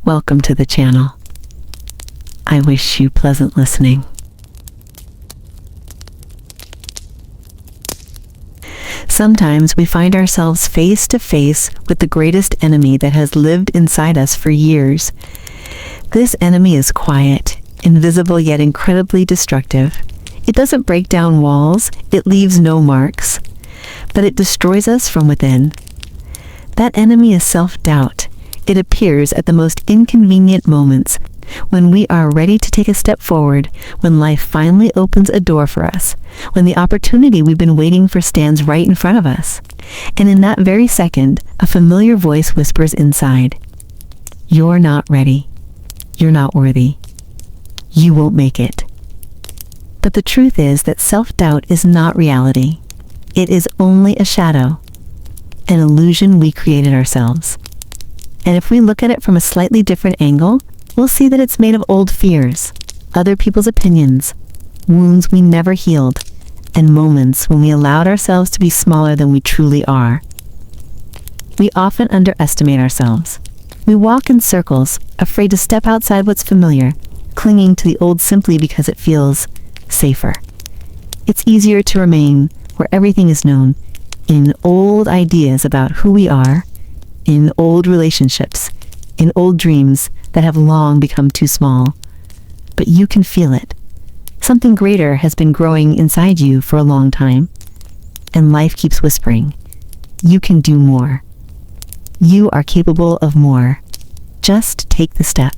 Welcome to the channel. I wish you pleasant listening. Sometimes we find ourselves face to face with the greatest enemy that has lived inside us for years. This enemy is quiet, invisible yet incredibly destructive. It doesn't break down walls, it leaves no marks, but it destroys us from within. That enemy is self-doubt. It appears at the most inconvenient moments, when we are ready to take a step forward, when life finally opens a door for us, when the opportunity we've been waiting for stands right in front of us. And in that very second, a familiar voice whispers inside, "You're not ready. You're not worthy. You won't make it." But the truth is that self-doubt is not reality. It is only a shadow, an illusion we created ourselves. And if we look at it from a slightly different angle, we'll see that it's made of old fears, other people's opinions, wounds we never healed, and moments when we allowed ourselves to be smaller than we truly are. We often underestimate ourselves. We walk in circles, afraid to step outside what's familiar, clinging to the old simply because it feels safer. It's easier to remain where everything is known, in old ideas about who we are, in old relationships, in old dreams that have long become too small. But you can feel it. Something greater has been growing inside you for a long time, and life keeps whispering, you can do more. You are capable of more. Just take the step.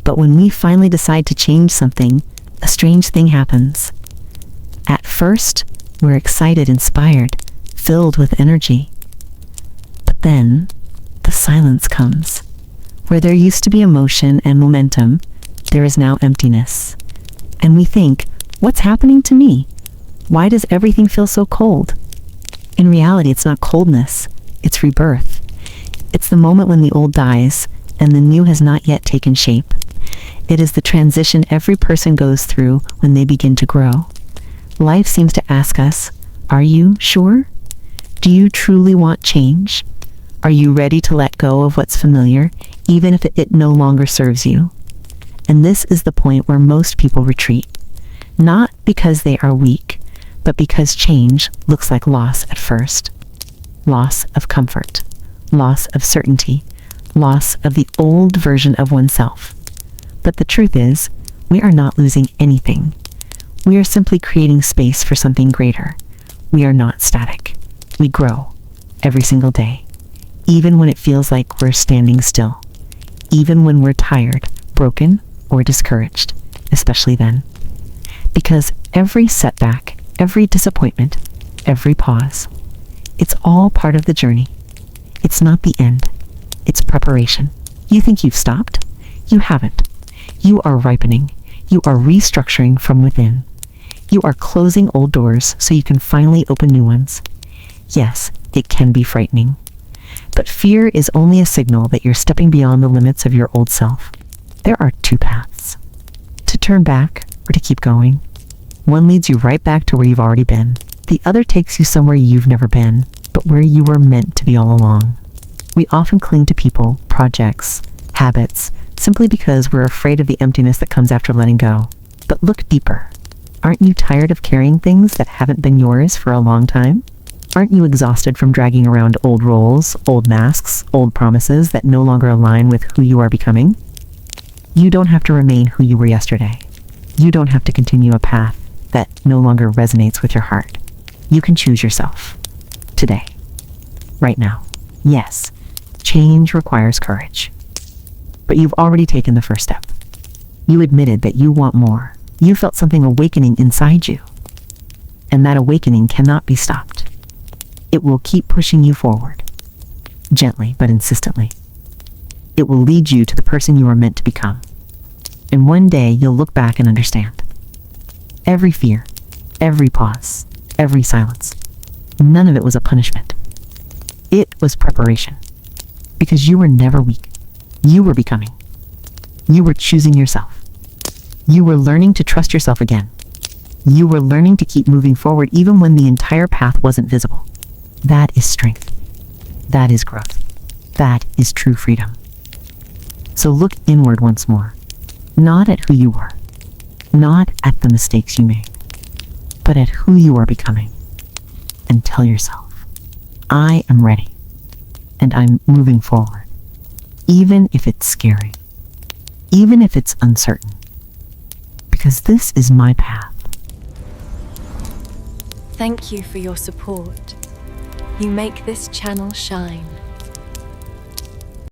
But when we finally decide to change something, a strange thing happens. At first, we're excited, inspired, filled with energy. But then, the silence comes. Where there used to be emotion and momentum, there is now emptiness. And we think, what's happening to me? Why does everything feel so cold? In reality, it's not coldness, it's rebirth. It's the moment when the old dies and the new has not yet taken shape. It is the transition every person goes through when they begin to grow. Life seems to ask us, are you sure? Do you truly want change? Are you ready to let go of what's familiar, even if it no longer serves you? And this is the point where most people retreat. Not because they are weak, but because change looks like loss at first. Loss of comfort, loss of certainty, loss of the old version of oneself. But the truth is, we are not losing anything. We are simply creating space for something greater. We are not static. We grow every single day, even when it feels like we're standing still, even when we're tired, broken, or discouraged, especially then. Because every setback, every disappointment, every pause, it's all part of the journey. It's not the end. It's preparation. You think you've stopped? You haven't. You are ripening. You are restructuring from within. You are closing old doors so you can finally open new ones. Yes, it can be frightening. But fear is only a signal that you're stepping beyond the limits of your old self. There are two paths: to turn back or to keep going. One leads you right back to where you've already been. The other takes you somewhere you've never been, but where you were meant to be all along. We often cling to people, projects, habits, simply because we're afraid of the emptiness that comes after letting go. But look deeper. Aren't you tired of carrying things that haven't been yours for a long time? Aren't you exhausted from dragging around old roles, old masks, old promises that no longer align with who you are becoming? You don't have to remain who you were yesterday. You don't have to continue a path that no longer resonates with your heart. You can choose yourself. Today. Right now. Yes, change requires courage. But you've already taken the first step. You admitted that you want more. You felt something awakening inside you. And that awakening cannot be stopped. It will keep pushing you forward, gently but insistently. It will lead you to the person you are meant to become. And one day you'll look back and understand. Every fear, every pause, every silence, none of it was a punishment. It was preparation. Because you were never weak. You were becoming. You were choosing yourself. You were learning to trust yourself again. You were learning to keep moving forward even when the entire path wasn't visible. That is strength. That is growth. That is true freedom. So look inward once more, not at who you were, not at the mistakes you made, but at who you are becoming. And tell yourself, I am ready, and I'm moving forward, even if it's scary, even if it's uncertain, because this is my path. Thank you for your support. You make this channel shine.